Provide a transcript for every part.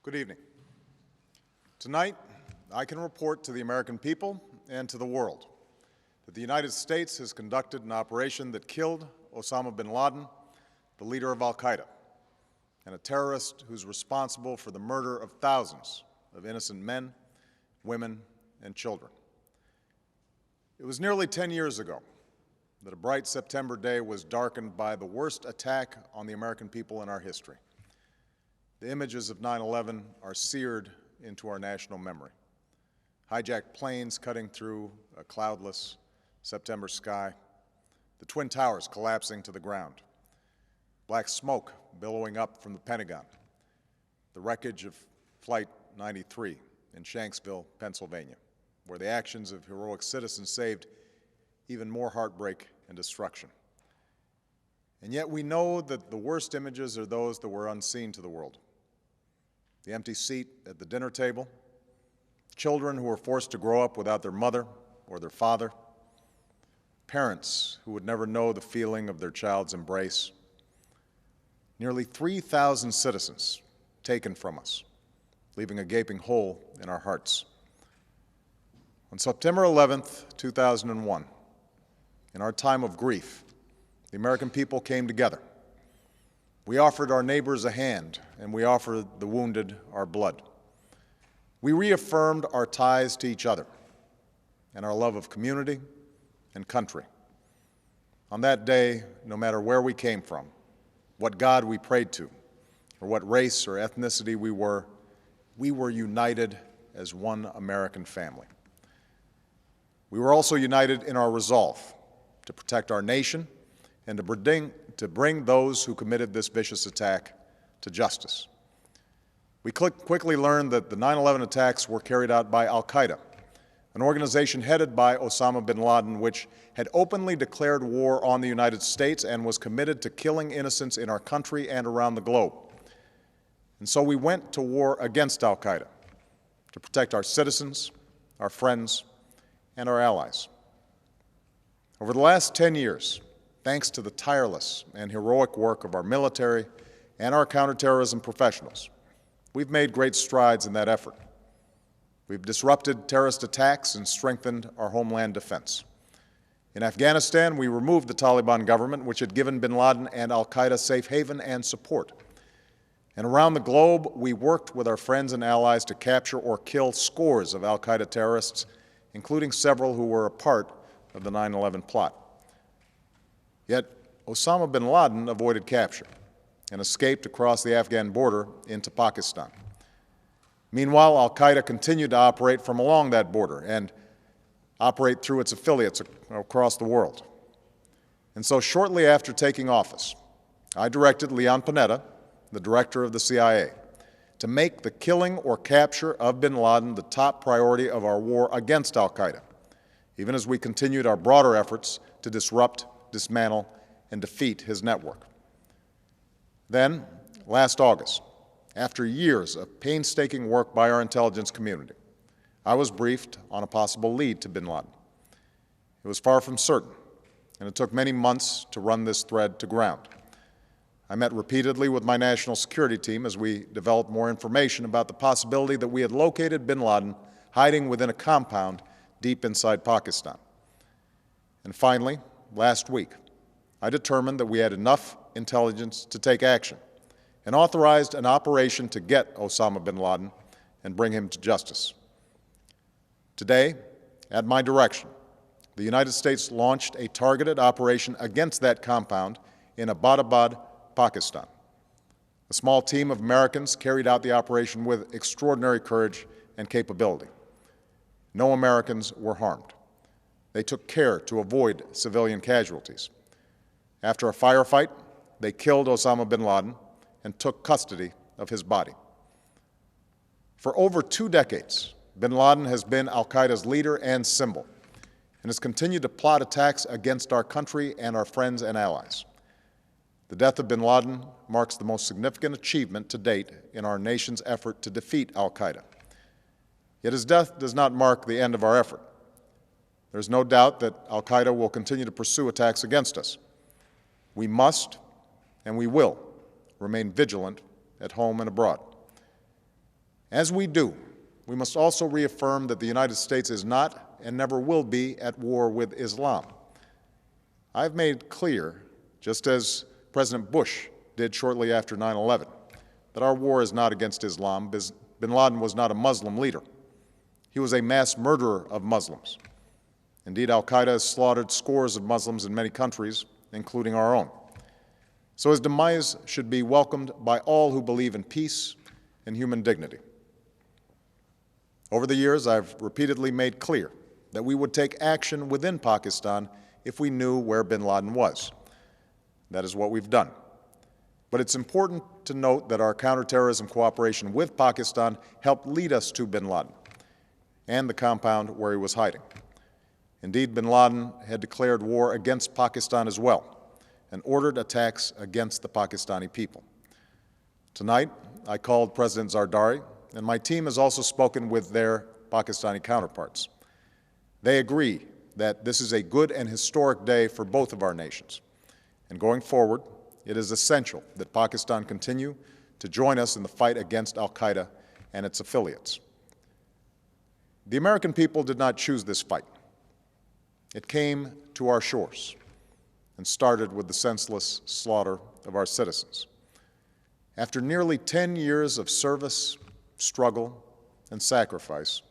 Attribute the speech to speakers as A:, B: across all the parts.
A: Good evening. Tonight, I can report to the American people and to the world that the United States has conducted an operation that killed Osama Bin Laden, the leader of al-Qaeda, and a terrorist who's responsible for the murder of thousands of innocent men, women, and children. It was nearly 10 years ago that a bright September day was darkened by the worst attack on the American people in our history. The images of 9/11 are seared into our national memory. Hijacked planes cutting through a cloudless September sky, the Twin Towers collapsing to the ground, black smoke billowing up from the Pentagon, the wreckage of Flight 93 in Shanksville, Pennsylvania, where the actions of heroic citizens saved even more heartbreak and destruction. And yet we know that the worst images are those that were unseen to the world. The empty seat at the dinner table, children who were forced to grow up without their mother or their father, parents who would never know the feeling of their child's embrace, nearly 3,000 citizens taken from us, leaving a gaping hole in our hearts. On September 11th, 2001, in our time of grief, the American people came together. We offered our neighbors a hand, and we offered the wounded our blood. We reaffirmed our ties to each other and our love of community and country. On that day, no matter where we came from, what God we prayed to, or what race or ethnicity we were united as one American family. We were also united in our resolve to protect our nation and to bring those who committed this vicious attack to justice. We quickly learned that the 9/11 attacks were carried out by al-Qaeda, an organization headed by Osama Bin Laden, which had openly declared war on the United States and was committed to killing innocents in our country and around the globe. And so we went to war against al-Qaeda to protect our citizens, our friends, and our allies. Over the last 10 years, thanks to the tireless and heroic work of our military and our counterterrorism professionals, we've made great strides in that effort. We've disrupted terrorist attacks and strengthened our homeland defense. In Afghanistan, we removed the Taliban government, which had given bin Laden and al-Qaeda safe haven and support. And around the globe, we worked with our friends and allies to capture or kill scores of al-Qaeda terrorists, including several who were a part of the 9/11 plot. Yet Osama bin Laden avoided capture and escaped across the Afghan border into Pakistan. Meanwhile, al-Qaeda continued to operate from along that border and operate through its affiliates across the world. And so shortly after taking office, I directed Leon Panetta, the director of the CIA, to make the killing or capture of bin Laden the top priority of our war against al-Qaeda, even as we continued our broader efforts to disrupt, dismantle, and defeat his network. Then, last August, after years of painstaking work by our intelligence community, I was briefed on a possible lead to bin Laden. It was far from certain, and it took many months to run this thread to ground. I met repeatedly with my national security team as we developed more information about the possibility that we had located bin Laden hiding within a compound deep inside Pakistan. And finally, last week, I determined that we had enough intelligence to take action and authorized an operation to get Osama bin Laden and bring him to justice. Today, at my direction, the United States launched a targeted operation against that compound in Abbottabad, Pakistan. A small team of Americans carried out the operation with extraordinary courage and capability. No Americans were harmed. They took care to avoid civilian casualties. After a firefight, they killed Osama bin Laden and took custody of his body. For over 2 decades, bin Laden has been al-Qaeda's leader and symbol, and has continued to plot attacks against our country and our friends and allies. The death of bin Laden marks the most significant achievement to date in our nation's effort to defeat al-Qaeda. Yet his death does not mark the end of our effort. There's no doubt that al-Qaeda will continue to pursue attacks against us. We must and we will remain vigilant at home and abroad. As we do, we must also reaffirm that the United States is not and never will be at war with Islam. I've made clear, just as President Bush did shortly after 9/11, that our war is not against Islam. Bin Laden was not a Muslim leader. He was a mass murderer of Muslims. Indeed, al-Qaeda has slaughtered scores of Muslims in many countries, including our own. So his demise should be welcomed by all who believe in peace and human dignity. Over the years, I've repeatedly made clear that we would take action within Pakistan if we knew where bin Laden was. That is what we've done. But it's important to note that our counterterrorism cooperation with Pakistan helped lead us to bin Laden and the compound where he was hiding. Indeed, bin Laden had declared war against Pakistan as well and ordered attacks against the Pakistani people. Tonight, I called President Zardari, and my team has also spoken with their Pakistani counterparts. They agree that this is a good and historic day for both of our nations. And going forward, it is essential that Pakistan continue to join us in the fight against al-Qaeda and its affiliates. The American people did not choose this fight. It came to our shores and started with the senseless slaughter of our citizens. After nearly 10 years of service, struggle, and sacrifice,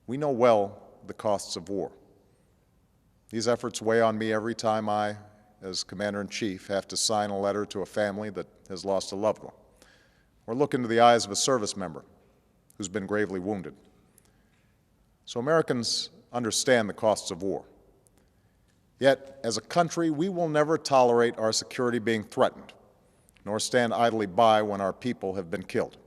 A: we know well the costs of war. These efforts weigh on me every time I, as Commander-in-Chief, have to sign a letter to a family that has lost a loved one, or look into the eyes of a service member who's been gravely wounded. So Americans understand the costs of war. Yet, as a country, we will never tolerate our security being threatened, nor stand idly by when our people have been killed.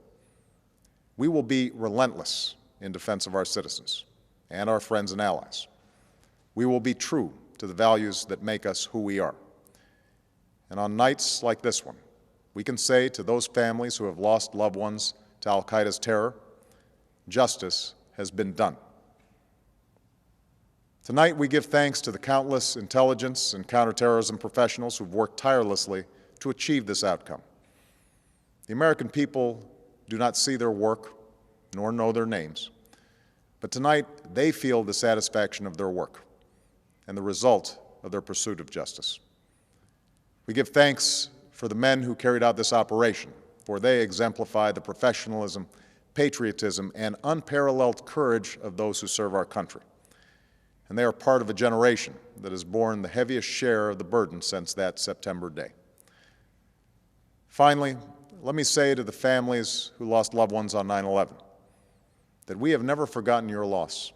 A: We will be relentless in defense of our citizens and our friends and allies. We will be true to the values that make us who we are. And on nights like this one, we can say to those families who have lost loved ones to al-Qaeda's terror, justice has been done. Tonight, we give thanks to the countless intelligence and counterterrorism professionals who've worked tirelessly to achieve this outcome. The American people do not see their work nor know their names, but tonight they feel the satisfaction of their work and the result of their pursuit of justice. We give thanks for the men who carried out this operation, for they exemplify the professionalism, patriotism, and unparalleled courage of those who serve our country. And they are part of a generation that has borne the heaviest share of the burden since that September day. Finally, let me say to the families who lost loved ones on 9/11 that we have never forgotten your loss,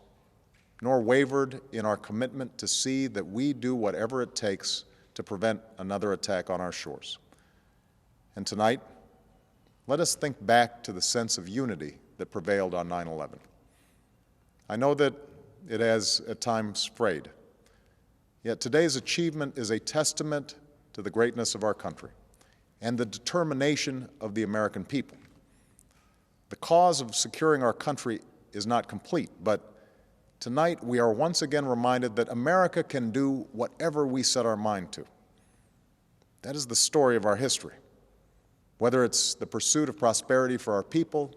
A: nor wavered in our commitment to see that we do whatever it takes to prevent another attack on our shores. And tonight, let us think back to the sense of unity that prevailed on 9/11. I know that it has at times frayed, yet today's achievement is a testament to the greatness of our country and the determination of the American people. The cause of securing our country is not complete, but tonight we are once again reminded that America can do whatever we set our mind to. That is the story of our history. Whether it's the pursuit of prosperity for our people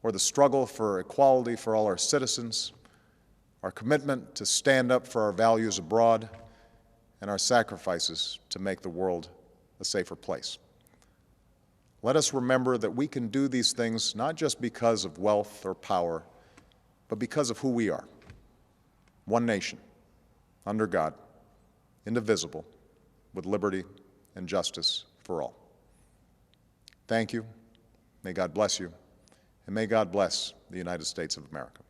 A: or the struggle for equality for all our citizens, our commitment to stand up for our values abroad, and our sacrifices to make the world a safer place. Let us remember that we can do these things not just because of wealth or power, but because of who we are. One nation, under God, indivisible, with liberty and justice for all. Thank you. May God bless you, and may God bless the United States of America.